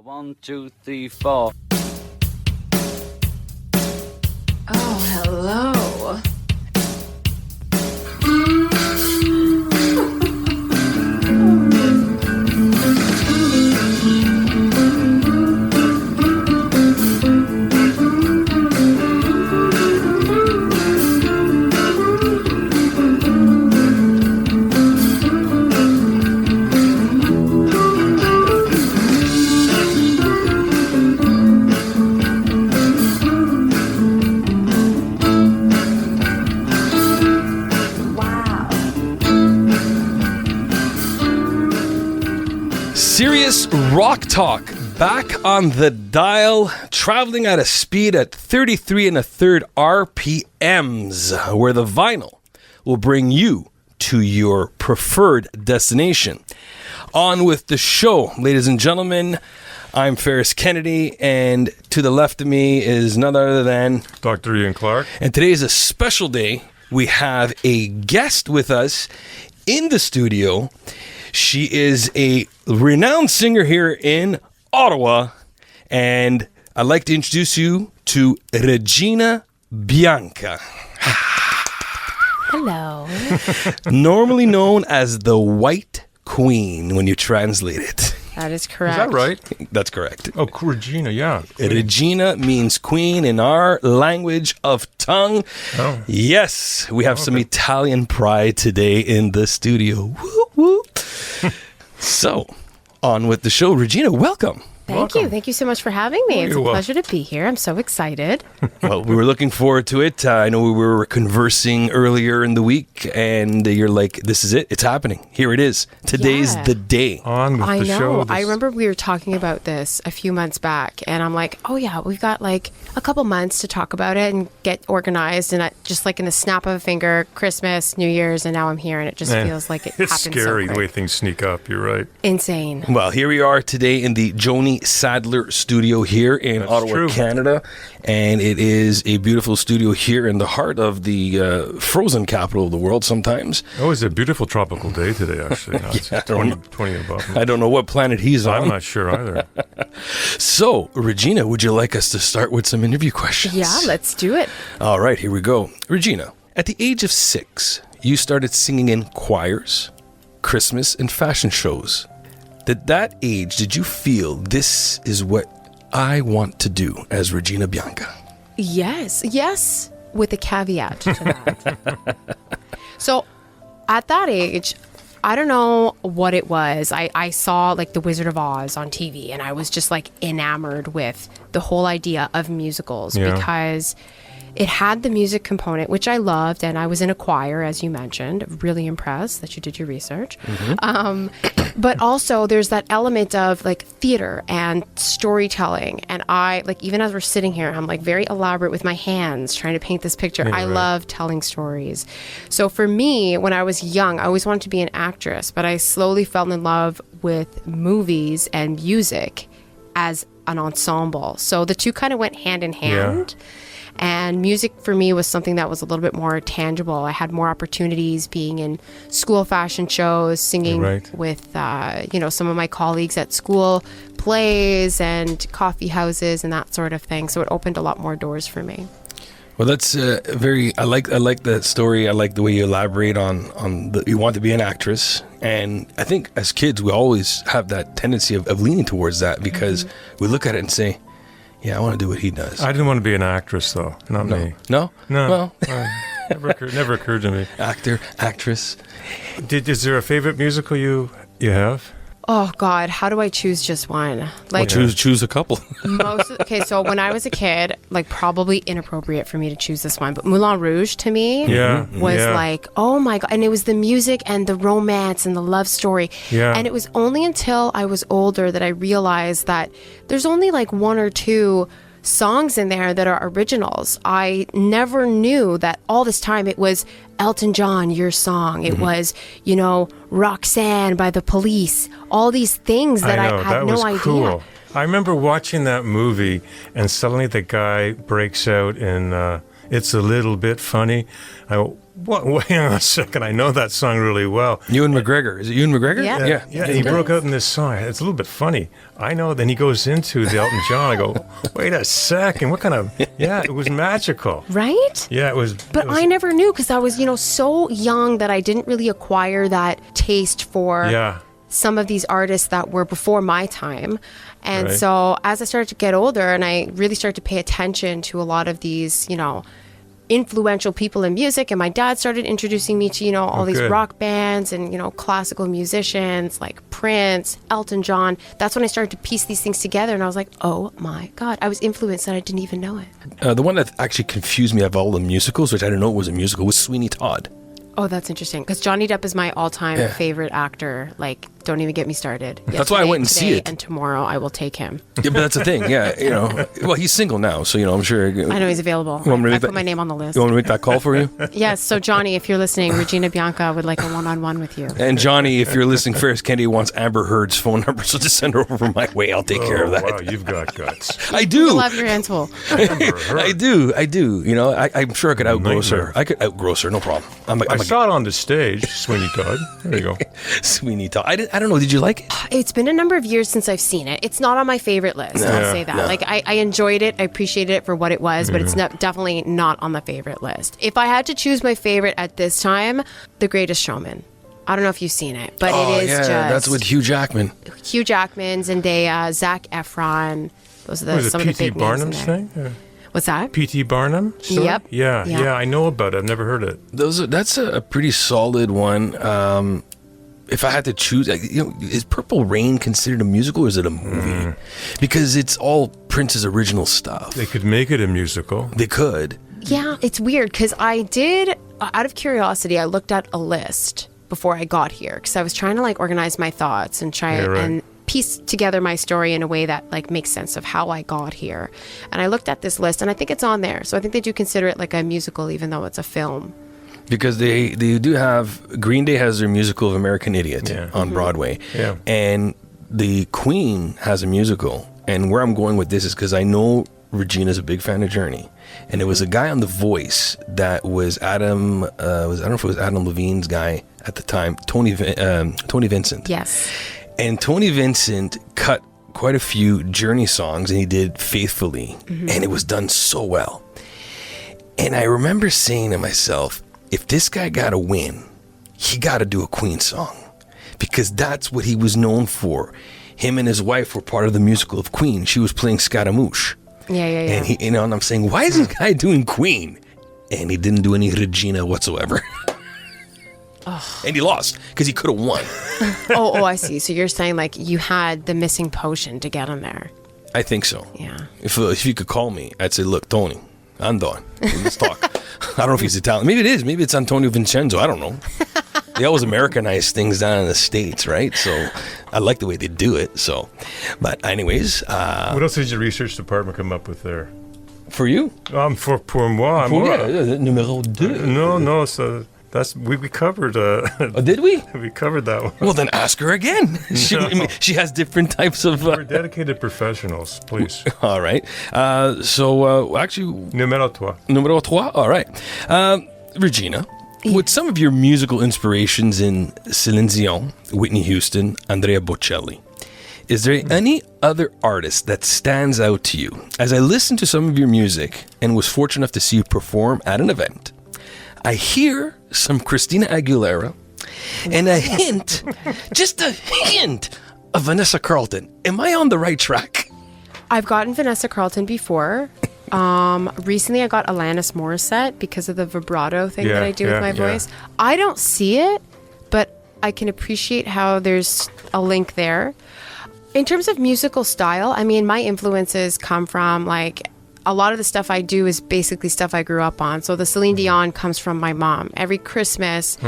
1, 2, 3, 4. Oh, hello. Serious rock talk back on the dial, traveling at a speed at 33 1/3 RPMs, where the vinyl will bring you to your preferred destination. On with the show, ladies and gentlemen. I'm Ferris Kennedy, and to the left of me is none other than Dr. Ian Clarke. And today is a special day. We have a guest with us in the studio. She is a renowned singer here in Ottawa, and I'd like to introduce you to Regina Bianca. Hello. Normally known as the White Queen when you translate it. That is correct. Is that right? That's correct. Oh, Regina, yeah. Regina means queen in our language of tongue. Oh. Yes, we have some Italian pride today in the studio. Woo, woo. So, on with the show. Regina, welcome. Thank you. Thank you so much for having me. It's a You're pleasure to be here. I'm so excited. Well, we were looking forward to it. I know we were conversing earlier in the week, and you're like, this is it. It's happening. Here it is. Today's Yeah. the day. On with I the know. show. I remember we were talking about this a few months back, and I'm like, oh yeah, we've got like a couple months to talk about it and get organized. And just like in the snap of a finger, Christmas, New Year's, and now I'm here, and it just feels like it It's happened scary so the way quick. things sneak up. You're right. Insane. Well, here we are today in the Johnny Sadler studio here in That's Ottawa, true. Canada. And it is a beautiful studio here in the heart of the frozen capital of the world sometimes. Oh, it's a beautiful tropical day today, actually. No, it's Yeah, I don't 20 above. I don't know what planet he's on. I'm not sure either. So, Regina, would you like us to start with some interview questions? Yeah, let's do it. All right, here we go. Regina, at the age of 6, you started singing in choirs, Christmas, and fashion shows. At that age, did you feel this is what I want to do as Regina Bianca? Yes, with a caveat to that. So, at that age, I don't know what it was. I saw like The Wizard of Oz on TV, and I was just like enamored with the whole idea of musicals because it had the music component, which I loved, and I was in a choir, as you mentioned. Really impressed that you did your research. But also there's that element of like theater and storytelling, and I like, even as we're sitting here, I'm like very elaborate with my hands trying to paint this picture. I love telling stories. So for me, when I was young, I always wanted to be an actress, but I slowly fell in love with movies and music as an ensemble. So the two kind of went hand in hand. And music for me was something that was a little bit more tangible. I had more opportunities being in school fashion shows, singing with, some of my colleagues at school plays and coffee houses and that sort of thing. So it opened a lot more doors for me. Well, that's I like that story. I like the way you elaborate on you want to be an actress. And I think as kids, we always have that tendency of leaning towards that because we look at it and say, yeah, I want to do what he does. I didn't want to be an actress, though. Not me. No? No. Well, never occurred to me. actor, actress. Is there a favorite musical you have? Oh God, how do I choose just one? Like Choose a couple. okay, so when I was a kid, like probably inappropriate for me to choose this one, but Moulin Rouge to me was like, oh my God. And it was the music and the romance and the love story. Yeah. And it was only until I was older that I realized that there's only like one or two songs in there that are originals. I never knew that all this time it was Elton John, Your Song. It was, Roxanne by The Police. All these things that I had no idea. Cool. I remember watching that movie, and suddenly the guy breaks out in It's a little bit funny. I go, what? Wait on a second. I know that song really well. Ewan McGregor. Is it Ewan McGregor? Yeah. Yeah, he broke out in this song. It's a little bit funny. I know. Then he goes into the Elton John. I go, wait a second. What kind of? Yeah, it was magical. Right? Yeah, it was. But it was, I never knew because I was, so young that I didn't really acquire that taste for Yeah. some of these artists that were before my time. And Right. so as I started to get older and I really started to pay attention to a lot of these, influential people in music, and my dad started introducing me to, all these good. rock bands and, classical musicians like Prince, Elton John. That's when I started to piece these things together and I was like, oh my God, I was influenced and I didn't even know it. The one that actually confused me of all the musicals, which I didn't know was a musical, was Sweeney Todd. Oh, that's interesting. Because Johnny Depp is my all-time favorite actor. Like, don't even get me started. That's why I went and see Today it. And tomorrow I will take him. Yeah, but that's the thing. Yeah, well, he's single now, so I'm sure. I know he's available. want me to I make put that- my name on the list. You want me to make that call for you? Yes. So Johnny, if you're listening, Regina Bianca would like a one-on-one with you. And Johnny, if you're listening, Ferris Kennedy wants Amber Heard's phone number, so just send her over my way. I'll take care of that. Wow, you've got guts. I do. You'll have your hands full. I do. I'm sure I could outgross her. Nightmare. I could outgross her, no problem. I'm I a saw it on the stage, Sweeney Todd. There you go. Sweeney Todd. I don't know. Did you like it? It's been a number of years since I've seen it. It's not on my favorite list. I'll say that. no. Like I enjoyed it. I appreciated it for what it was, but it's Mm-hmm. definitely not on the favorite list. If I had to choose my favorite at this time, The Greatest Showman. I don't know if you've seen it, but it is just that's with Hugh Jackman. Hugh Jackman, Zendaya, Zac Efron. Those are Was it some of the P.T. big names in Barnum's there. thing? Yeah. What's that? P.T. Barnum? story? Yep. Yeah, Yeah. yeah, I know about it. I've never heard it. That's a pretty solid one. If I had to choose, is Purple Rain considered a musical or is it a movie? Because it's all Prince's original stuff. They could make it a musical. They could. Yeah, it's weird because I did, out of curiosity, I looked at a list before I got here because I was trying to organize my thoughts and try Yeah, right. and piece together my story in a way that makes sense of how I got here. And I looked at this list and I think it's on there. So I think they do consider it like a musical even though it's a film. Because they do have, Green Day has their musical of American Idiot on Broadway. Yeah. And the Queen has a musical. And where I'm going with this is because I know Regina's a big fan of Journey. And there was a guy on The Voice that was Adam, I don't know if it was Adam Levine's guy at the time, Tony Vincent. Yes. And Tony Vincent cut quite a few Journey songs and he did Faithfully. And it was done so well. And I remember saying to myself, if this guy got to win, he got to do a Queen song. Because that's what he was known for. Him and his wife were part of the musical of Queen. She was playing Scaramouche. Yeah. And he, and I'm saying, why is this guy doing Queen? And he didn't do any Regina whatsoever. And he lost because he could have won. Oh, I see. So you're saying you had the missing potion to get him there. I think so. Yeah. If you could call me, I'd say, look, Tony, I'm done. Let's talk. I don't know if he's Italian. Maybe it is. Maybe it's Antonio Vincenzo. I don't know. They always Americanize things down in the States, right? So I like the way they do it. So, but anyways, What else did your research department come up with there? for you, Pour moi. numéro deux. No. So that's we covered. Oh, did we? We covered that one. Well, then ask her again. She has different types of. We're dedicated professionals, please. All right. So actually, Numéro 3. numéro trois. All right. Regina, with some of your musical inspirations in Céline Dion, Whitney Houston, Andrea Bocelli, is there any other artist that stands out to you? As I listened to some of your music and was fortunate enough to see you perform at an event, I hear some Christina Aguilera and a hint, just a hint of Vanessa Carlton. Am I on the right track? I've gotten Vanessa Carlton before. Recently I got Alanis Morissette because of the vibrato thing that I do with my voice. I don't see it, but I can appreciate how there's a link there. In terms of musical style, I mean, my influences come from a lot of the stuff I do is basically stuff I grew up on. So the Celine Dion comes from my mom. Every Christmas,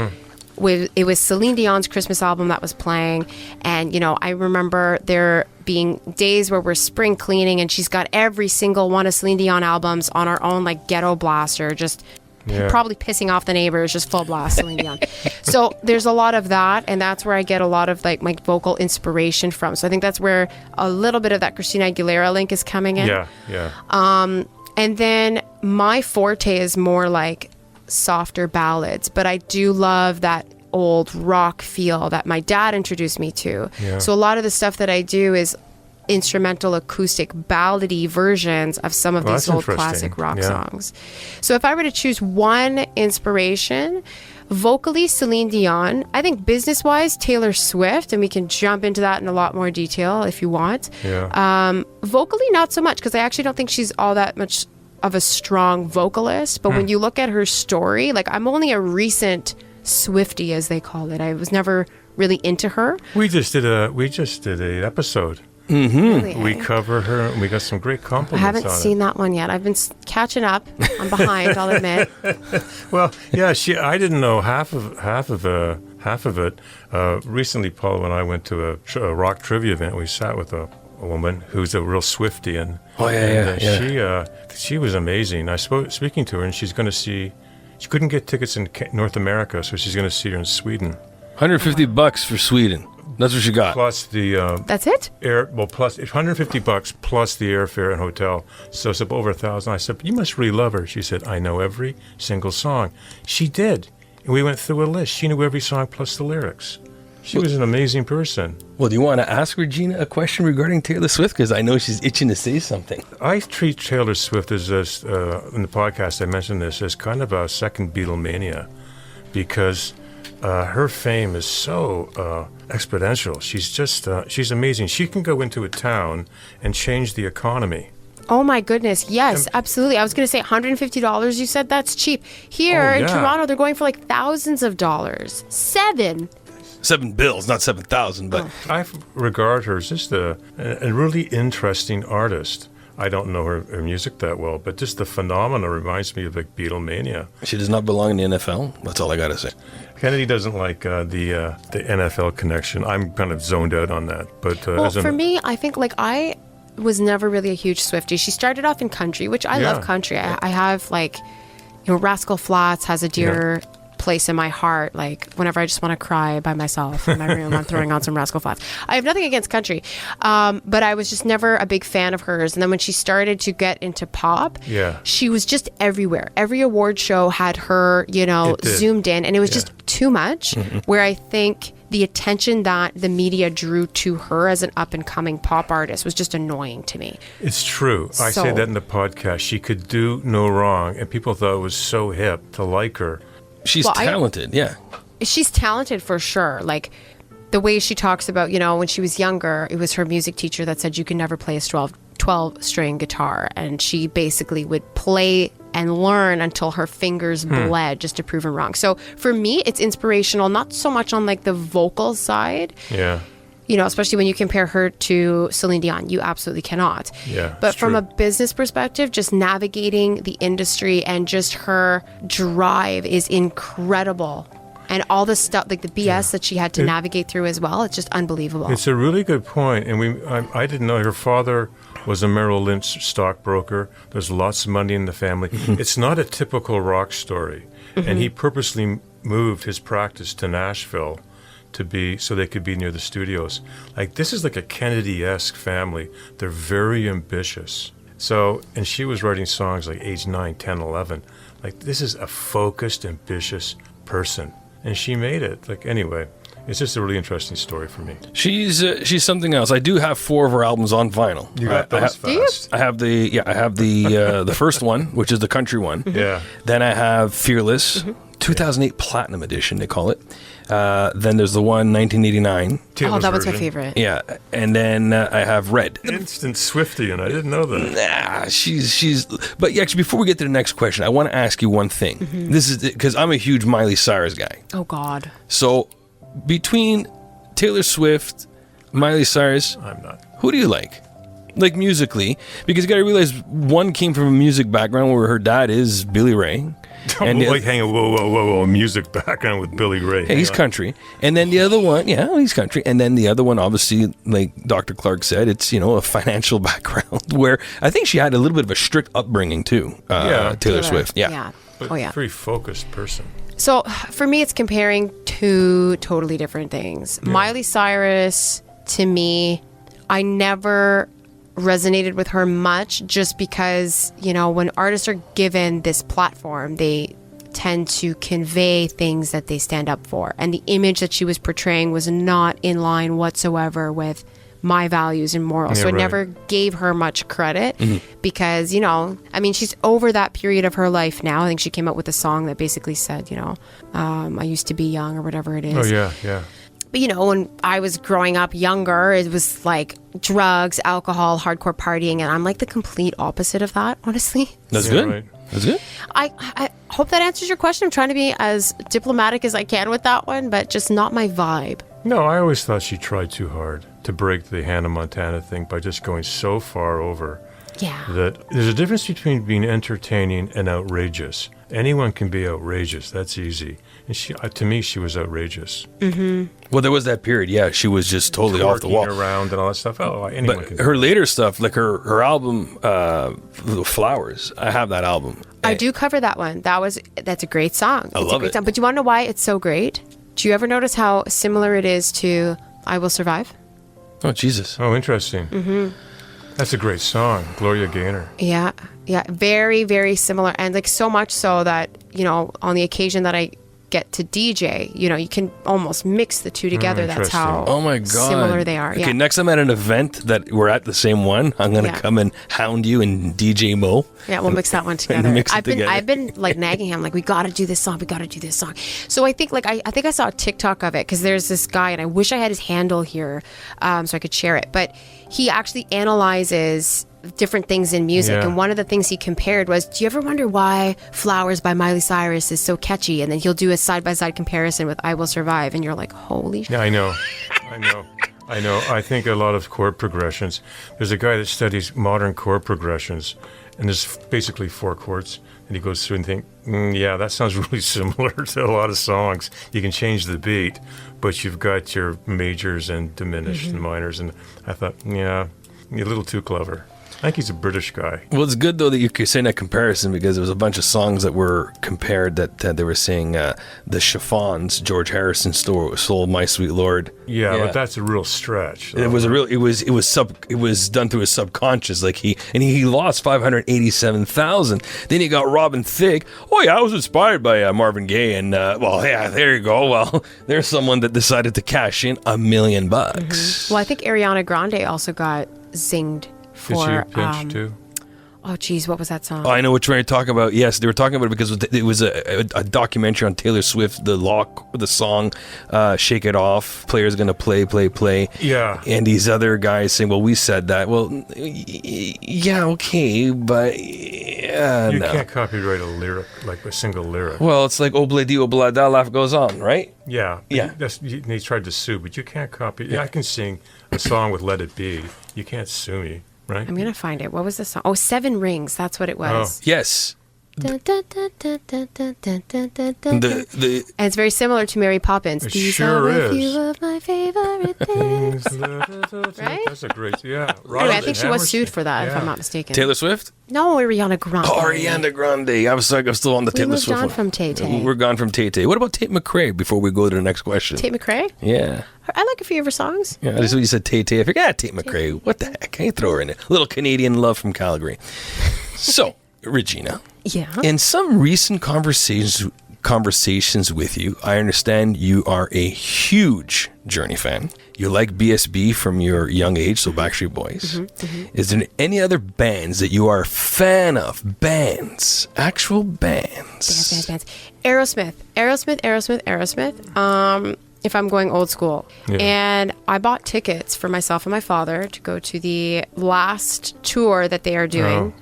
it was Celine Dion's Christmas album that was playing. And, I remember there being days where we're spring cleaning and she's got every single one of Celine Dion albums on our own ghetto blaster, just probably pissing off the neighbors, just full blast Celine Dion. So there's a lot of that, and that's where I get a lot of my vocal inspiration from. So I think that's where a little bit of that Christina Aguilera link is coming in. Yeah. And then my forte is more like softer ballads, but I do love that old rock feel that my dad introduced me to. Yeah. So a lot of the stuff that I do is instrumental acoustic ballady versions of some of these that's old interesting. classic rock Yeah. songs. So if I were to choose one inspiration, vocally Celine Dion, I think business wise Taylor Swift, and we can jump into that in a lot more detail if you want. Yeah. Vocally not so much, because I actually don't think she's all that much of a strong vocalist, but when you look at her story, like I'm only a recent Swiftie, as they call it. I was never really into her. We just did a episode. Really, We eh? cover her, and we got some great I compliments haven't on seen it. that one yet. I've been catching up. I'm behind, I'll admit. Well, yeah, I didn't know half of it. Recently, Paul and I went to a rock trivia event. We sat with a woman who's a real Swiftie, and she was amazing. Speaking to her, and she's going to see. She couldn't get tickets in North America, so she's going to see her in Sweden. $150 for Sweden. That's what she got. Plus the That's it? plus $150 plus the airfare and hotel. So it's up over $1,000. I said, "You must really love her." She said, "I know every single song." She did, and we went through a list. She knew every song plus the lyrics. She was an amazing person. Well, do you want to ask Regina a question regarding Taylor Swift? Because I know she's itching to say something. I treat Taylor Swift as in the podcast I mentioned this as kind of a second Beatlemania, because her fame is so exponential. She's amazing. She can go into a town and change the economy. Oh my goodness, yes, absolutely. I was going to say $150, you said that's cheap. Here in yeah. Toronto, they're going for like thousands of dollars. $7, not 7,000, but I regard her as just a really interesting artist. I don't know her music that well, but just the phenomena reminds me of like Beatlemania. she does not belong in the NFL. That's all I got to say. Kennedy doesn't like the NFL connection. I'm kind of zoned out on that. But Well, for me, I think like I was never really a huge Swiftie. She started off in country, which I love country. I have like, Rascal Flatts has a dear place in my heart. Like whenever I just want to cry by myself in my room, I'm throwing on some Rascal Flatts. I have nothing against country, but I was just never a big fan of hers. And then when she started to get into pop, she was just everywhere. Every award show had her, zoomed in, and it was just too much. Where I think the attention that the media drew to her as an up-and-coming pop artist was just annoying to me. It's true. I say that in the podcast. She could do no wrong, and people thought it was so hip to like her. She's talented, She's talented for sure. Like the way she talks about, when she was younger, it was her music teacher that said you can never play a 12-string guitar. And she basically would play and learn until her fingers bled just to prove him wrong. So for me, it's inspirational, not so much on like the vocal side. Yeah. Especially when you compare her to Celine Dion, you absolutely cannot. Yeah, but it's from true. a business perspective, just navigating the industry and just her drive is incredible. And all the stuff, like the BS that she had to navigate through as well, it's just unbelievable. It's a really good point. And I didn't know her father was a Merrill Lynch stockbroker. There's lots of money in the family. It's not a typical rock story. And he purposely moved his practice to Nashville so they could be near the studios. Like, this is like a Kennedy-esque family. They're very ambitious. So, and she was writing songs like age 9, 10, 11. Like, this is a focused, ambitious person. And she made it. Like, anyway, it's just a really interesting story for me. She's something else. I do have 4 of her albums on vinyl. You got those fast. I have the first one, which is the country one. Yeah. Then I have Fearless, 2008 Platinum Edition, they call it. Then there's the one 1989. Taylor's that was my version. favorite. Yeah, and then I have Red. Instant Swiftie, and I didn't know that. Nah, she's. But actually, before we get to the next question, I want to ask you one thing. This is because I'm a huge Miley Cyrus guy. Oh God. So between Taylor Swift, Miley Cyrus, I'm not. who do you like? Like musically, because you got to realize one came from a music background where her dad is Billy Ray. And hang on, whoa, music background with Billy Ray. Yeah, he's country. And then the other one, he's country. And then the other one, obviously, like Dr. Clarke said, it's, a financial background where I think she had a little bit of a strict upbringing too. Taylor Swift. Yeah. But Oh, very focused person. So for me, it's comparing two totally different things. Miley Cyrus, to me, I never resonated with her much, just because, you know, when artists are given this platform, they tend to convey things that they stand up for. And the image that she was portraying was not in line whatsoever with my values and morals. Yeah, so it right. never gave her much credit because, you know, I mean, she's over that period of her life now. I think she came out with a song that basically said, you know, I used to be young or whatever it is. Oh, yeah, yeah. But, you know, when I was growing up younger, it was like drugs, alcohol, hardcore partying. And I'm like the complete opposite of that, honestly. That's Yeah, good. right. That's good. I hope that answers your question. I'm trying to be as diplomatic as I can with that one, but just not my vibe. No, I always thought she tried too hard to break the Hannah Montana thing by just going so far over Yeah. that there's a difference between being entertaining and outrageous. Anyone can be outrageous. That's easy. And she, to me, she was outrageous. Well, there was that period. Yeah, she was just totally off the Twerking wall. around and all that stuff. Oh, anyone But can do her that. later stuff, like her album, Flowers. I have that album. I do cover that one. That's a great song. It's love a great it. song. But do you want to know why it's so great? Do you ever notice how similar it is to I Will Survive? Oh, Jesus. Oh, interesting. That's a great song. Gloria Gaynor. Yeah. Yeah. Very, very similar. And like so much so that, you know, on the occasion that I get to DJ, you know, you can almost mix the two together. That's how interesting. Oh my God. similar they are. Okay, Yeah. next time at an event that we're at the same one, I'm gonna Yeah. come and hound you and DJ Mo. Yeah, we'll mix that one together. mix it I've been together. I've been like nagging him, like, we got to do this song. We got to do this song. So I think like I think I saw a TikTok of it because there's this guy, and I wish I had his handle here so I could share it. But he actually analyzes different things in music, Yeah. and one of the things he compared was, do you ever wonder why Flowers by Miley Cyrus is so catchy? And then he'll do a side-by-side comparison with I Will Survive, and you're like, holy Yeah, I know. I think a lot of chord progressions. There's a guy that studies modern chord progressions, and there's basically 4 chords, and he goes through and think, yeah, that sounds really similar to a lot of songs. You can change the beat, but you've got your majors and diminished and minors. And I thought, yeah, you're a little too clever. I think he's a British guy. Well, it's good though that you're saying that comparison, because there was a bunch of songs that were compared that they were saying the Chiffons, George Harrison stole My Sweet Lord. Yeah, but that's a real stretch. It was a real. It was done through his subconscious. Like he lost 587,000. Then you got Robin Thicke. Oh yeah, I was inspired by Marvin Gaye, and well, yeah, there you go. Well, there's someone that decided to cash in $1 million. Well, I think Ariana Grande also got zinged Did for she pinch too? oh geez, what was that song? Oh, I know what you're talking about. Yes, they were talking about it because it was a documentary on Taylor Swift, the song "Shake It Off." Players gonna play. Yeah. And these other guys saying, "Well, we said that." Well, yeah, okay, but You no. can't copyright a lyric, like a single lyric. Well, it's like "Obladi Oblada," life goes on, right? Yeah. Yeah. They tried to sue, but you can't copy. Yeah, I can sing a song with "Let It Be." You can't sue me, right? I'm gonna find it. What was the song? Oh, Seven Rings. That's what it was. Yes. Dun, dun, dun, dun, dun, dun, dun, dun, dun, dun. The And it's very similar to Mary Poppins. It These sure are a is. few of my favorite things. Right? That's a great, yeah. Anyway, I think she was sued for that, if I'm not mistaken. Taylor Swift. No, Ariana Grande. Oh, Ariana Grande. I was sorry, I'm still on the We Taylor moved Swift on one. from Tay-Tay. We're gone from Tay-Tay. What about Tate McRae before we go to the next question? Tate McRae? Yeah. I like a few of her songs. Yeah, I just when you said Tay-Tay, I figured, Tate McRae. What the heck? I throw her in it. Little Canadian love from Calgary. So, Regina, Yeah. in some recent conversations with you, I understand you are a huge Journey fan. You like BSB from your young age, so Backstreet Boys. Is there any other bands that you are a fan of? Bands. Actual bands. Bands. Aerosmith. If I'm going old school. Yeah. And I bought tickets for myself and my father to go to the last tour that they are doing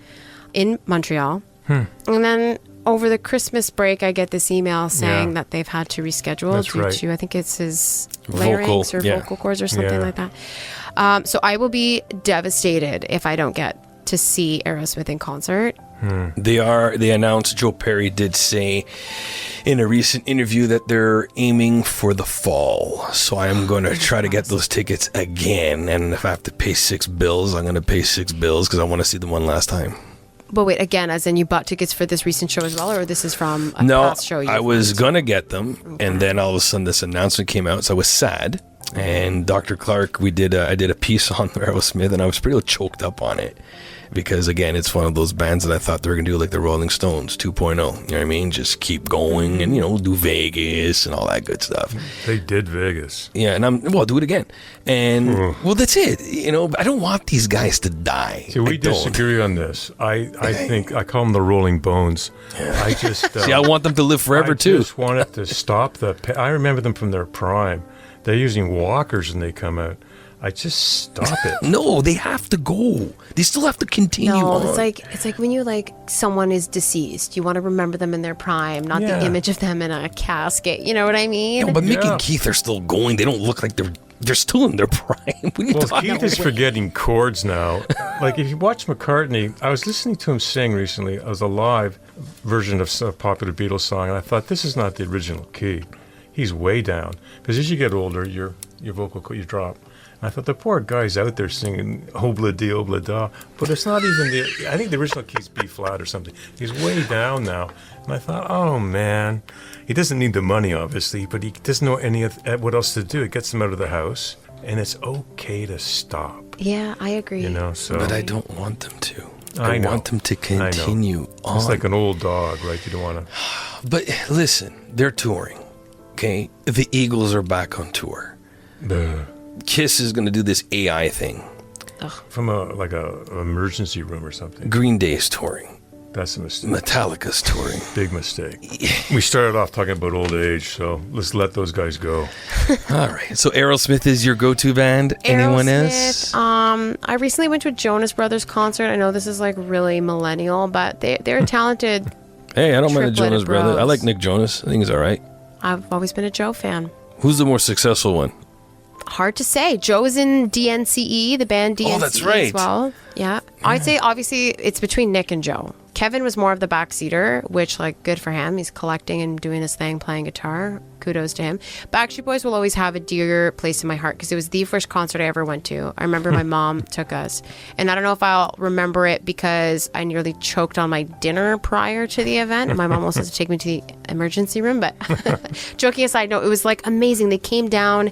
in Montreal. And then over the Christmas break, I get this email saying that they've had to reschedule That's due right. to, I think it's his Vocal, larynx or yeah. vocal cords or something Yeah. like that. So I will be devastated if I don't get to see Aerosmith in concert. They announced, Joe Perry did say in a recent interview that they're aiming for the fall. So I'm going to try to get those tickets again. And if I have to pay $6, I'm going to pay $6 because I want to see them one last time. But wait, again, as in you bought tickets for this recent show as well, or this is from a No, past show? I was going to get them. And then all of a sudden this announcement came out. So I was sad. And Dr. Clarke, I did a piece on Aerosmith, and I was pretty choked up on it because, again, it's one of those bands that I thought they were going to do like the Rolling Stones 2.0. You know what I mean? Just keep going and, do Vegas and all that good stuff. They did Vegas. Yeah, and do it again. And, well, that's it. I don't want these guys to die. See, we disagree on this. I think, I call them the Rolling Bones. Yeah. I just... See, I want them to live forever, too. I just want it to stop I remember them from their prime. They're using walkers when they come out. I just stop it. No, they have to go. They still have to continue on. It's like when someone is deceased, you want to remember them in their prime, not the image of them in a casket. You know what I mean? No, but Mick and Keith are still going. They don't look like they're still in their prime. Keith is forgetting chords now. Like if you watch McCartney, I was listening to him sing recently. It was a live version of a popular Beatles song, and I thought this is not the original key. He's way down because as you get older, your vocal you drop. And I thought the poor guy's out there singing obla di obla da, but it's not even I think the original key's B flat or something. He's way down now, and I thought, oh man, he doesn't need the money obviously, but he doesn't know what else to do. It gets him out of the house, and it's okay to stop. Yeah, I agree. But I don't want them to. I want them to continue on. It's like an old dog, right? You don't want to. But listen, they're touring. Okay, the Eagles are back on tour. Kiss is going to do this AI thing. From a emergency room or something. Green Day's touring. That's a mistake. Metallica's touring. Big mistake. We started off talking about old age, so let's let those guys go. All right. So Aerosmith is your go-to band. Anyone else? I recently went to a Jonas Brothers concert. I know this is like really millennial, but they're talented. Hey, I don't mind the Jonas Brothers. I like Nick Jonas. I think he's all right. I've always been a Joe fan. Who's the more successful one? Hard to say. Joe's in DNCE, the band DNCE that's right. as well. Yeah. I'd say obviously it's between Nick and Joe. Kevin was more of the backseater, which good for him. He's collecting and doing his thing, playing guitar. Kudos to him. Backstreet Boys will always have a dear place in my heart because it was the first concert I ever went to. I remember my mom took us. And I don't know if I'll remember it because I nearly choked on my dinner prior to the event. And my mom also had to take me to the emergency room. But joking aside, no, it was amazing. They came down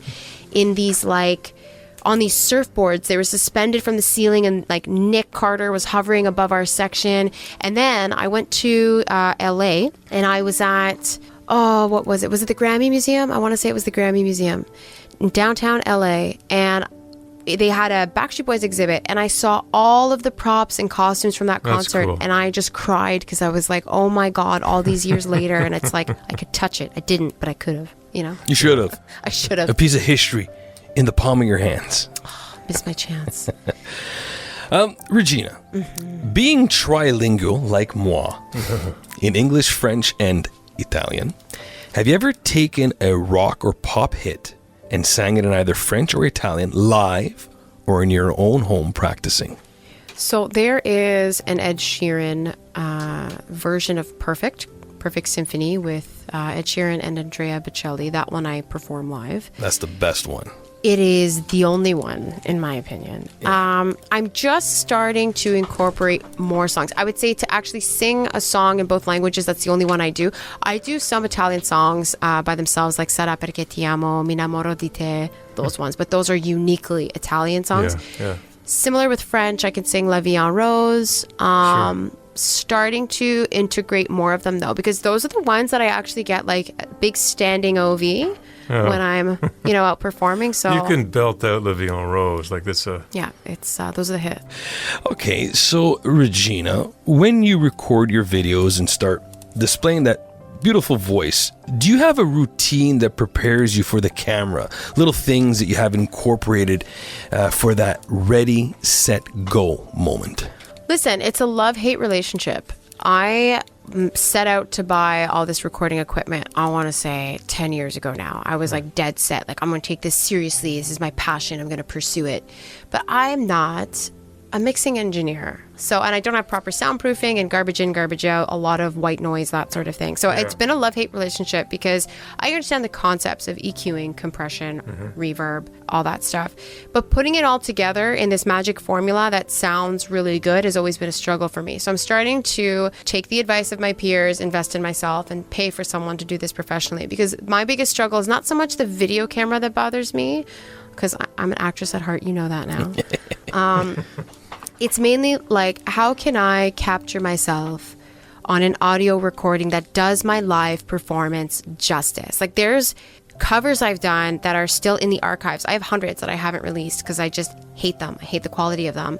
in these on these surfboards. They were suspended from the ceiling, and Nick Carter was hovering above our section. And then I went to LA, and I was at what was it? Was it the Grammy Museum? I want to say it was the Grammy Museum in downtown LA, and they had a Backstreet Boys exhibit, and I saw all of the props and costumes from that concert. Cool. And I just cried because I was like, oh my God, all these years later. And it's I could touch it. I didn't, but I could have, You should have. I should have. A piece of history in the palm of your hands. Oh, missed my chance. Regina, being trilingual like moi in English, French, and Italian, have you ever taken a rock or pop hit and sang it in either French or Italian live or in your own home practicing? So there is an Ed Sheeran version of Perfect Symphony with Ed Sheeran and Andrea Bocelli. That one I perform live. That's the best one. It is the only one, in my opinion. Yeah. I'm just starting to incorporate more songs. I would say to actually sing a song in both languages, that's the only one I do. I do some Italian songs by themselves, like Sarà perché ti amo, Mi innamoro di te, those ones. But those are uniquely Italian songs. Yeah. Similar with French, I can sing La Vie en Rose. Sure. Starting to integrate more of them, though, because those are the ones that I actually get big standing OV when I'm, out performing. So you can belt out La Vie en Rose it's a... Yeah, it's those are the hits. Okay, so Regina, when you record your videos and start displaying that beautiful voice, do you have a routine that prepares you for the camera? Little things that you have incorporated for that ready, set, go moment? Listen, it's a love-hate relationship. I set out to buy all this recording equipment, I want to say 10 years ago now. I was dead set. I'm going to take this seriously. This is my passion. I'm going to pursue it. But I'm not a mixing engineer. So, and I don't have proper soundproofing and garbage in, garbage out, a lot of white noise, that sort of thing. So it's been a love-hate relationship because I understand the concepts of EQing, compression, reverb, all that stuff. But putting it all together in this magic formula that sounds really good has always been a struggle for me. So I'm starting to take the advice of my peers, invest in myself, and pay for someone to do this professionally. Because my biggest struggle is not so much the video camera that bothers me, because I'm an actress at heart, you know that now. It's mainly like, how can I capture myself on an audio recording that does my live performance justice? Like, there's covers I've done that are still in the archives. I have hundreds that I haven't released because I just hate them. I hate the quality of them.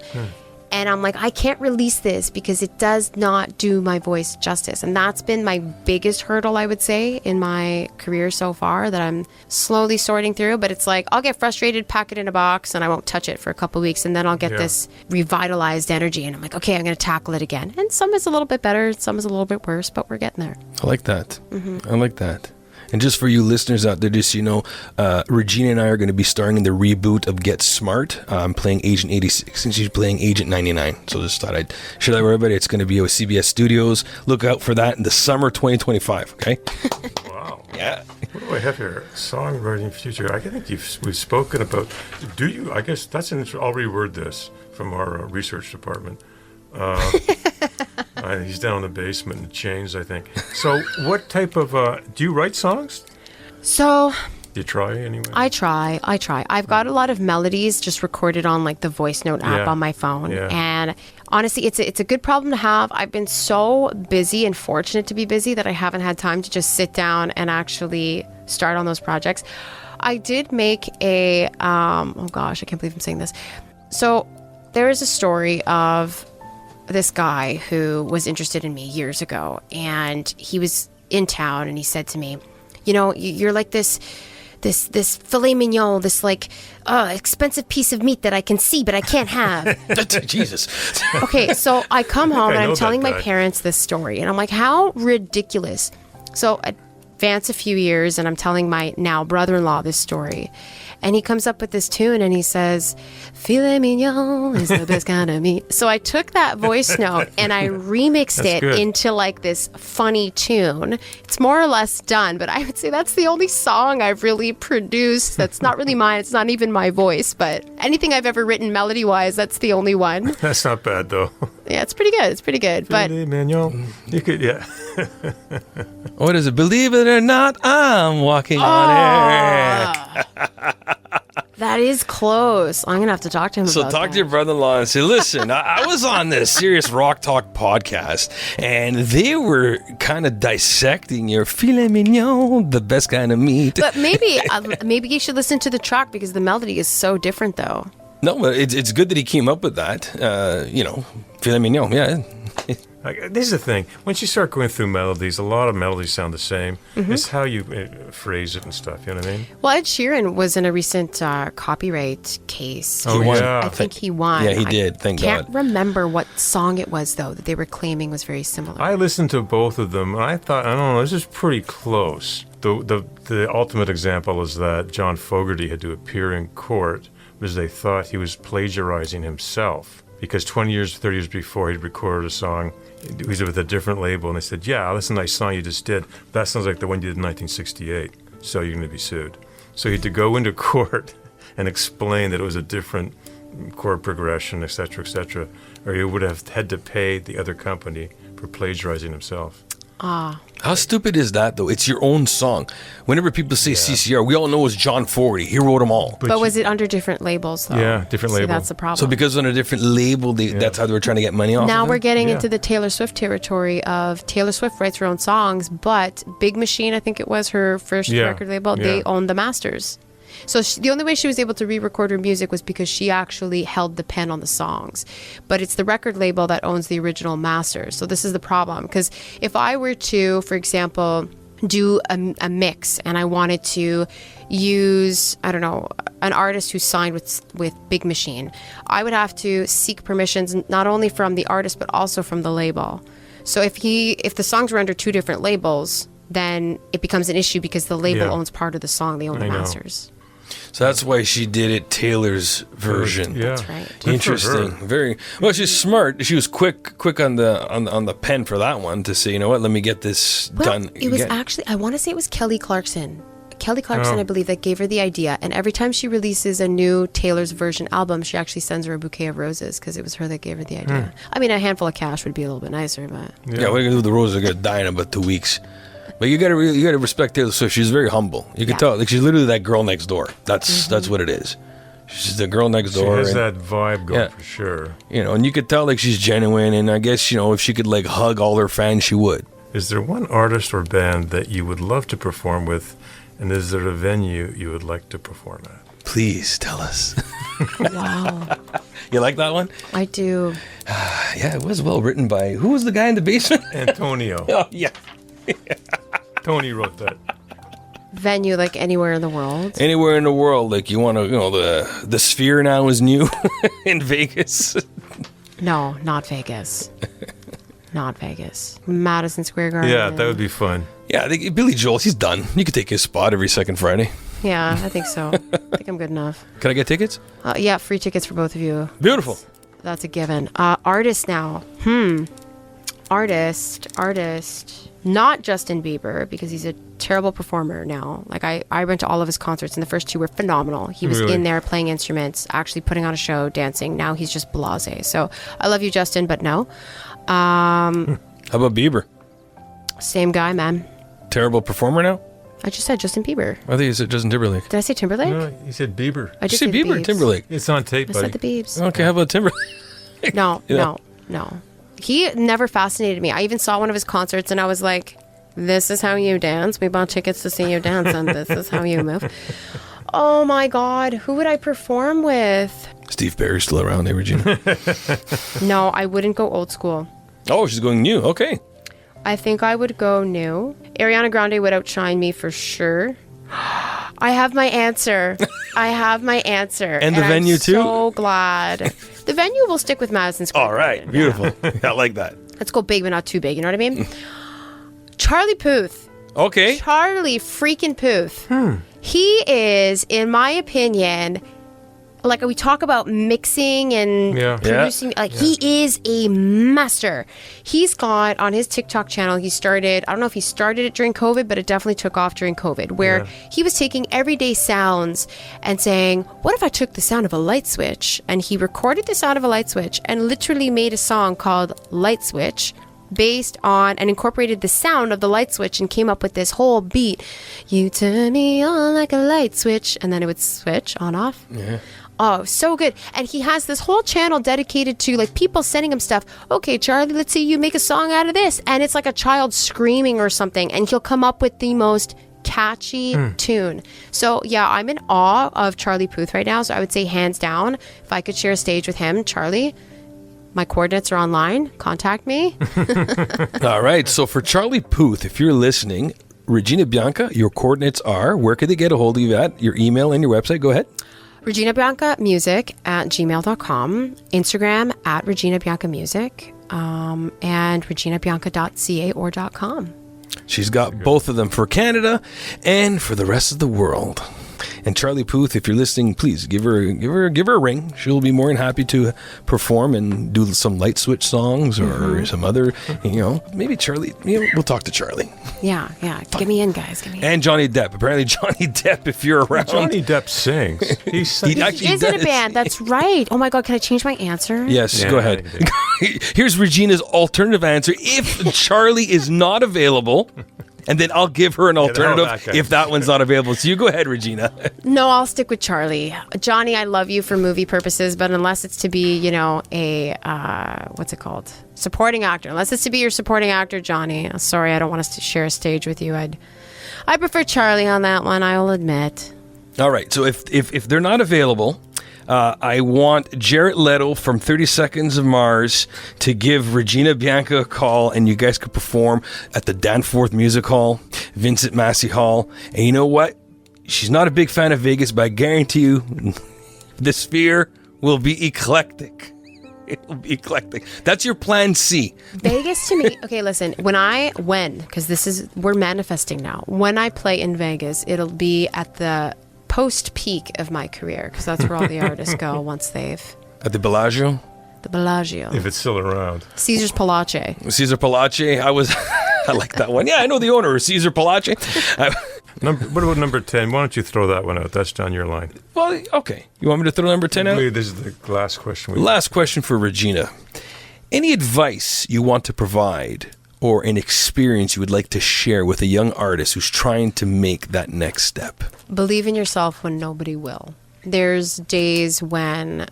And I'm like, I can't release this because it does not do my voice justice. And that's been my biggest hurdle, I would say, in my career so far, that I'm slowly sorting through. But it's like, I'll get frustrated, pack it in a box, and I won't touch it for a couple of weeks. And then I'll get this revitalized energy. And I'm like, okay, I'm going to tackle it again. And some is a little bit better, some is a little bit worse, but we're getting there. I like that. I like that. And just for you listeners out there, just so you know, Regina and I are going to be starring in the reboot of Get Smart. I'm playing Agent 86 and she's playing Agent 99. So just thought I'd share that with everybody. It's going to be with CBS Studios. Look out for that in the summer 2025, okay? Wow. Yeah. What do I have here? Songwriting future. I think we've spoken about. Do you? I guess that's an. I'll reword this from our research department. He's down in the basement in chains, I think. So, what type of? Do you write songs? So. Do you try anyway? I try. I've got a lot of melodies just recorded on like the voice note app on my phone. Yeah. And honestly, it's a good problem to have. I've been so busy and fortunate to be busy that I haven't had time to just sit down and actually start on those projects. I did make a, oh gosh, I can't believe I'm saying this. So there is a story of this guy who was interested in me years ago, and he was in town and he said to me, you know, you're like this filet mignon, this like expensive piece of meat that I can see but I can't have. Jesus. Okay, so I come home and I'm telling my parents this story, and I'm like, how ridiculous. So advance a few years and I'm telling my now brother-in-law this story, and he comes up with this tune and he says, filet mignon is the best kind of meat. So I took that voice note and I remixed it into like this funny tune. It's more or less done, but I would say that's the only song I've really produced that's not really mine. It's not even my voice, but anything I've ever written melody-wise, that's the only one. That's not bad though. Yeah, it's pretty good. It's pretty good. But filet mignon. You could, yeah. What is it? Believe it or not, I'm walking on air. that is close. I'm going to have to talk to him about that. So talk to your brother-in-law and say, listen, I was on this Serious Rock Talk podcast, and they were kind of dissecting your filet mignon, the best kind of meat. But maybe you should listen to the track because the melody is so different, though. No, but it's good that he came up with that. Filet mignon, yeah. This is the thing. Once you start going through melodies, a lot of melodies sound the same. It's how you phrase it and stuff. You know what I mean? Well, Ed Sheeran was in a recent copyright case. Oh, yeah. I think he won. Yeah, he did. Thank God. I can't remember what song it was, though, that they were claiming was very similar. I listened to both of them, and I thought, I don't know, this is pretty close. The ultimate example is that John Fogerty had to appear in court because they thought he was plagiarizing himself. Because 20 years, 30 years before, he'd recorded a song. He was with a different label, and they said, yeah, that's a nice song you just did. That sounds like the one you did in 1968, so you're going to be sued. So he had to go into court and explain that it was a different chord progression, et cetera, or he would have had to pay the other company for plagiarizing himself. How stupid is that, though? It's your own song. Whenever people say CCR, we all know it's John Fogerty. He wrote them all. But was it under different labels, though? Yeah, different label. That's the problem. So because on a different label, that's how they were trying to get money off Now of we're it? getting into the Taylor Swift territory of Taylor Swift writes her own songs, but Big Machine, I think it was her first record label, they own the masters. So the only way she was able to re-record her music was because she actually held the pen on the songs. But it's the record label that owns the original masters. So this is the problem. Because if I were to, for example, do a mix and I wanted to use, I don't know, an artist who's signed with Big Machine, I would have to seek permissions not only from the artist but also from the label. So if the songs were under two different labels, then it becomes an issue because the label owns part of the song. They own the masters. So that's why she did it Taylor's version. Yeah. That's right. Good for Interesting. her. Very well. She's smart. She was quick on the pen for that one to say, you know what, let me get this Well, done. it was again. actually, I want to say it was Kelly Clarkson. Kelly Clarkson, Oh. I believe, that gave her the idea. And every time she releases a new Taylor's version album, she actually sends her a bouquet of roses because it was her that gave her the idea. I mean, a handful of cash would be a little bit nicer, but Yeah, what are you gonna do with the roses? Are gonna die in about 2 weeks. But you gotta respect Taylor Swift. She's very humble. You can Yeah. tell, like she's literally that girl next door. That's what it is. She's the girl next She door. has and, that vibe going Yeah. for sure. you know, and you could tell like she's genuine. And I guess if she could like hug all her fans, she would. Is there one artist or band that you would love to perform with, and is there a venue you would like to perform at? Please tell us. wow. You like that one? I do. Yeah, it was well written by who was the guy in the basement? Antonio. Oh yeah. Tony wrote that. Venue like anywhere in the world. Anywhere in the world, like you want to, the Sphere now is new in Vegas. No, not Vegas. Not Vegas. Madison Square Garden. Yeah, that would be fun. Yeah, I think Billy Joel, he's done. You could take his spot every second Friday. Yeah, I think so. I think I'm good enough. Can I get tickets? Yeah, free tickets for both of you. Beautiful. That's a given. Artist now. Artist. Not Justin Bieber, because he's a terrible performer now. Like, I went to all of his concerts, and the first two were phenomenal. He was Really? in there playing instruments, actually putting on a show, dancing. Now he's just blasé. So I love you, Justin, but no. How about Bieber? Same guy, man. Terrible performer now? I just said Justin Bieber. I think you said Justin Timberlake. Did I say Timberlake? No, you said Bieber. I Did you just say said Bieber or Biebs. Timberlake? It's on tape, I buddy. said the Biebs. Okay, how about Timberlake? No, Yeah. no. He never fascinated me. I even saw one of his concerts and I was like, this is how you dance. We bought tickets to see you dance and this is how you move. Oh my God. Who would I perform with? Steve Perry's still around, Regina? No, I wouldn't go old school. Oh, she's going new. Okay. I think I would go new. Ariana Grande would outshine me for sure. I have my answer. And the venue I'm too? So glad. The venue will stick with Madison Square All right. Garden. Beautiful. I like that. Let's go big, but not too big. You know what I mean? Charlie Puth. Okay. Charlie freaking Puth. He is, in my opinion, like we talk about mixing and Yeah. producing, like he is a master. He's got on his TikTok channel, he started, I don't know if he started it during COVID, but it definitely took off during COVID, where he was taking everyday sounds and saying, what if I took the sound of a light switch? And he recorded the sound of a light switch and literally made a song called Light Switch, based on and incorporated the sound of the light switch and came up with this whole beat. You turn me on like a light switch, and then it would switch on off. Yeah. Oh, so good. And he has this whole channel dedicated to like people sending him stuff. Okay, Charlie, let's see you make a song out of this. And it's like a child screaming or something, and he'll come up with the most catchy tune. So yeah, I'm in awe of Charlie Puth right now. So I would say hands down, if I could share a stage with him, Charlie, my coordinates are online. Contact me. All right. So for Charlie Puth, if you're listening, Regina Bianca, your coordinates are, where could they get a hold of you at? Your email and your website. Go ahead. Regina Bianca Music at gmail.com, Instagram at Regina Bianca Music, and reginabianca.ca or .com. She's got both of them for Canada and for the rest of the world. And Charlie Puth, if you're listening, please give her a ring. She'll be more than happy to perform and do some light switch songs or some other, maybe Charlie. We'll talk to Charlie. Yeah. Get me in, guys. Get me in. And Johnny Depp. Apparently, Johnny Depp, if you're around. Johnny Depp sings. He actually He is in a does. band. That's right. Oh my God, can I change my answer? Yes, Yeah, go ahead. Here's Regina's alternative answer. If Charlie is not available, and then I'll give her an alternative that guy. if that one's not available. So you go ahead, Regina. No, I'll stick with Charlie. Johnny, I love you for movie purposes, but unless it's to be, a, what's it called? Supporting actor. Unless it's to be your supporting actor, Johnny. Sorry, I don't want us to share a stage with you. I prefer Charlie on that one, I will admit. All right. So if they're not available, I want Jared Leto from 30 Seconds of Mars to give Regina Bianca a call, and you guys could perform at the Danforth Music Hall, Vincent Massey Hall. And you know what? She's not a big fan of Vegas, but I guarantee you the Sphere will be eclectic. It will be eclectic. That's your plan C. Vegas to me, okay, listen, because we're manifesting now. When I play in Vegas, it'll be at the post-peak of my career, because that's where all the artists go once they've... At the Bellagio? The Bellagio. If it's still around. Caesar's Palace. Caesar Palace. I like that one. Yeah, I know the owner, Caesar Palace. What about number 10? Why don't you throw that one out? That's down your line. Well, okay. You want me to throw number 10 I out? believe this is the last question. Last question for Regina. Any advice you want to provide or an experience you would like to share with a young artist who's trying to make that next step? Believe in yourself when nobody will. There's days when,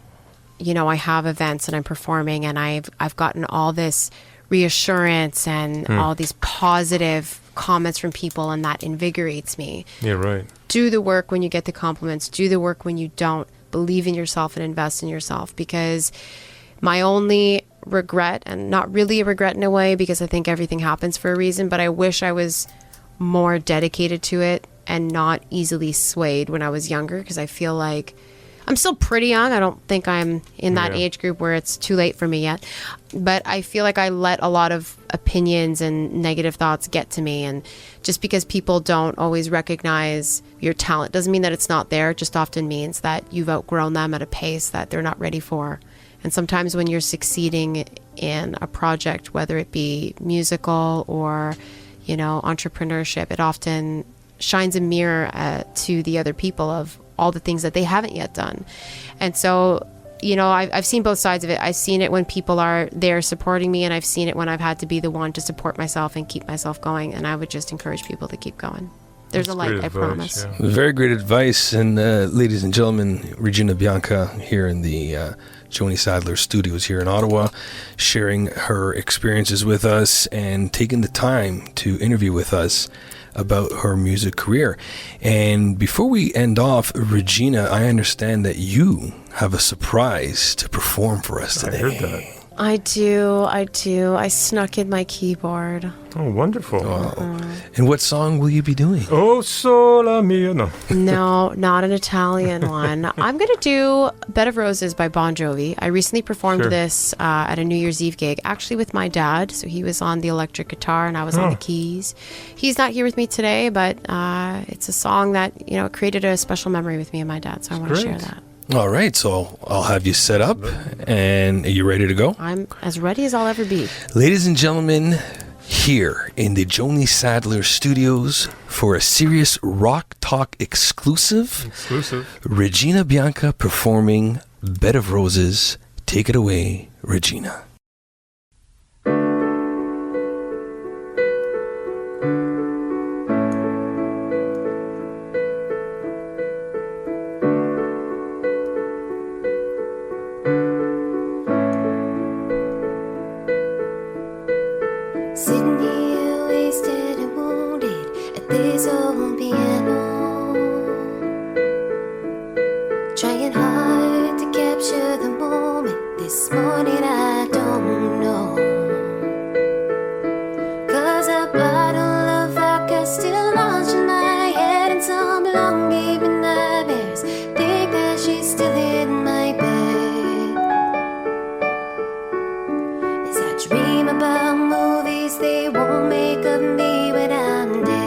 I have events and I'm performing and I've gotten all this reassurance and all these positive comments from people, and that invigorates me. Yeah, right. Do the work when you get the compliments. Do the work when you don't. Believe in yourself and invest in yourself, because my only regret, and not really a regret in a way because I think everything happens for a reason, but I wish I was more dedicated to it and not easily swayed when I was younger, because I feel like I'm still pretty young. I don't think I'm in that age group where it's too late for me yet. But I feel like I let a lot of opinions and negative thoughts get to me. And just because people don't always recognize your talent doesn't mean that it's not there. It just often means that you've outgrown them at a pace that they're not ready for. And sometimes when you're succeeding in a project, whether it be musical or, entrepreneurship, it often shines a mirror to the other people of all the things that they haven't yet done. And so, I've seen both sides of it. I've seen it when people are there supporting me, and I've seen it when I've had to be the one to support myself and keep myself going. And I would just encourage people to keep going. There's That's a light, great I advice, promise. yeah. Very great advice. And ladies and gentlemen, Regina Bianca here in the Johnny Sadler studios here in Ottawa, sharing her experiences with us and taking the time to interview with us about her music career. And before we end off, Regina, I understand that you have a surprise to perform for us today. I heard that. I do. I snuck in my keyboard. Oh, wonderful. And what song will you be doing? Oh, sola mia. No. No, not an Italian one. I'm going to do Bed of Roses by Bon Jovi. I recently performed this at a New Year's Eve gig, actually with my dad. So he was on the electric guitar and I was on the keys. He's not here with me today, but it's a song that, created a special memory with me and my dad. So I want to share that. All right, so I'll have you set up. And are you ready to go? I'm as ready as I'll ever be. Ladies and gentlemen, here in the Johnny Sadler studios for a serious rock talk exclusive, Regina Bianca performing Bed of Roses. Take it away, Regina. Sitting here wasted and wounded at this old piano, trying hard to capture the moment. This morning I don't know, 'cause a bottle of vodka still launched in my head, and some long evening nightmares think that she's still in my bed. As I dream about movies they won't make of me when I'm dead.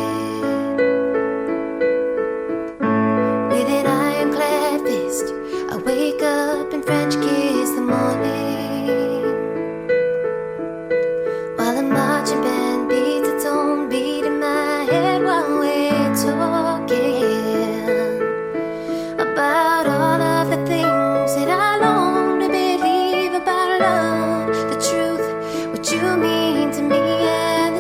With an ironclad fist, I wake up and French kiss the morning, while the marching band beats its own beat in my head while we're talking about all of the things that I long to believe about love, the truth, what you mean to me, and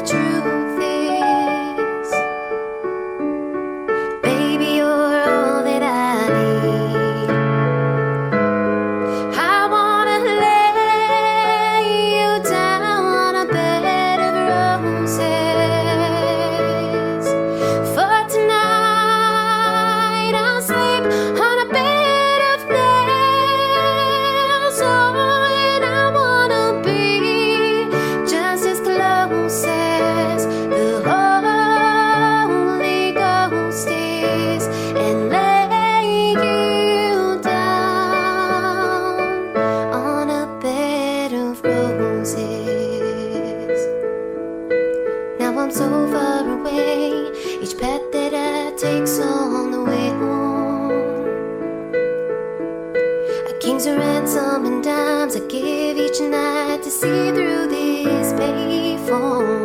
times I give each night to see through this payphone.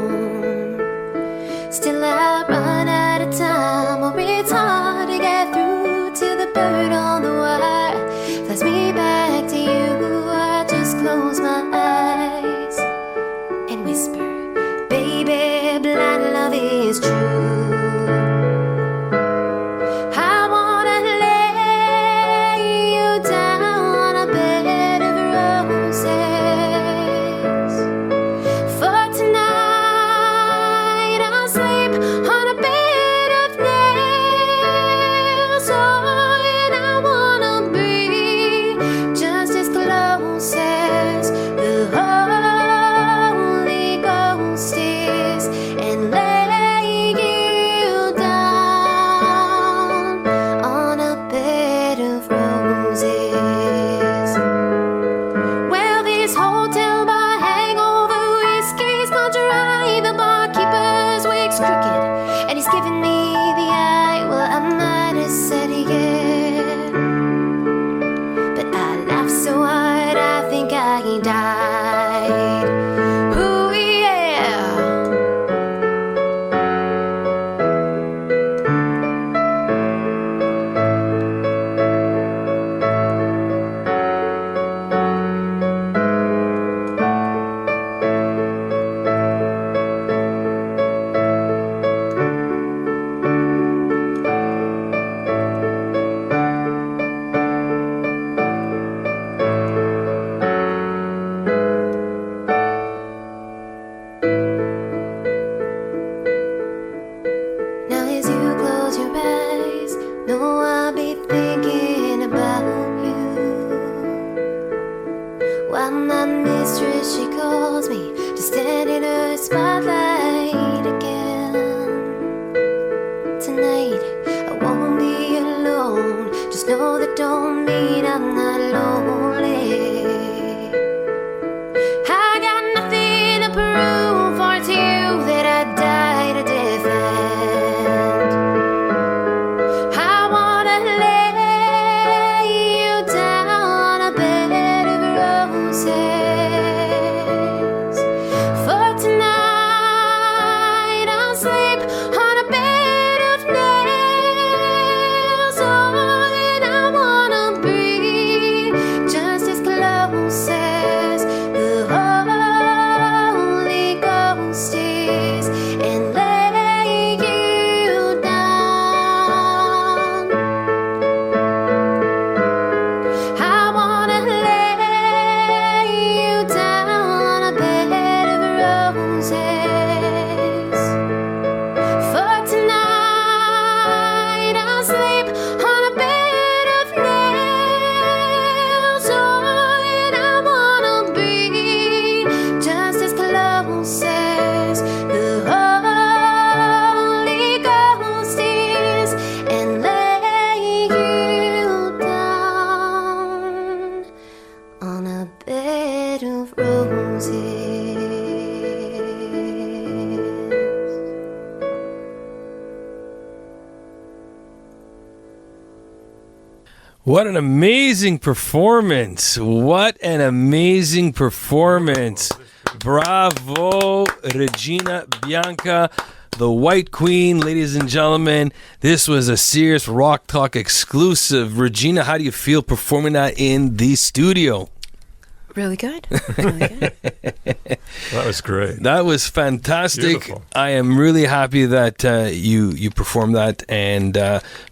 Still I run out of time, or it's hard to get through to the bird on the wire. Flies me back to you, I just close my eyes and whisper, baby, blind love is true. I wanna lay you down on a bed of roses. For tonight I'll sleep on a bed of nails. Oh, and I wanna be just as close as the Holy Ghost is, and lay you down on a bed of roses. Well, this hotel bar hangover whiskey's gone dry. The barkeeper's wig's crooked, and he's giving me the eye. Well, I might have said yeah, but I laughed so hard I think I died. Ooh, yeah. Now as you close your eyes, know I'll be thinking about you. While my mistress, she calls me to stand in her spotlight again. Tonight, I won't be alone. Just know that don't mean I'm not lonely. I got nothing to prove for to you that I died a defend. I wanna lay you down on a bed of roses. For tonight I'll sleep on a bed of nails. Oh, and I wanna be just as close as the Holy Ghost is, and lay you down. I wanna lay you down on a bed of roses. For tonight I'll sleep on a bed of nails. Oh, and I wanna be just as close as the Holy Ghost is, and lay you down on a bed of roses. What an amazing performance. What an amazing performance. Bravo, Regina Bianca, the White Queen, ladies and gentlemen. This was a serious Rock Talk exclusive. Regina, how do you feel performing that in the studio? Really good. Really good. That was great. That was fantastic. Beautiful. I am really happy that you performed that. And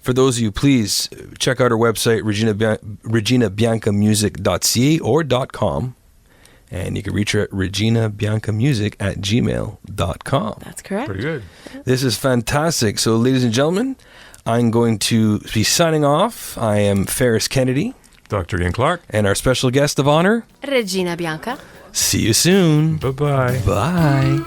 for those of you, please check out our website, reginabiancamusic.ca or .com. And you can reach her at reginabiancamusic@gmail.com. That's correct. Pretty good. This is fantastic. So, ladies and gentlemen, I'm going to be signing off. I am Ferris Kennedy. Dr. Ian Clarke. And our special guest of honor, Regina Bianca. see you soon. Bye-bye. Bye.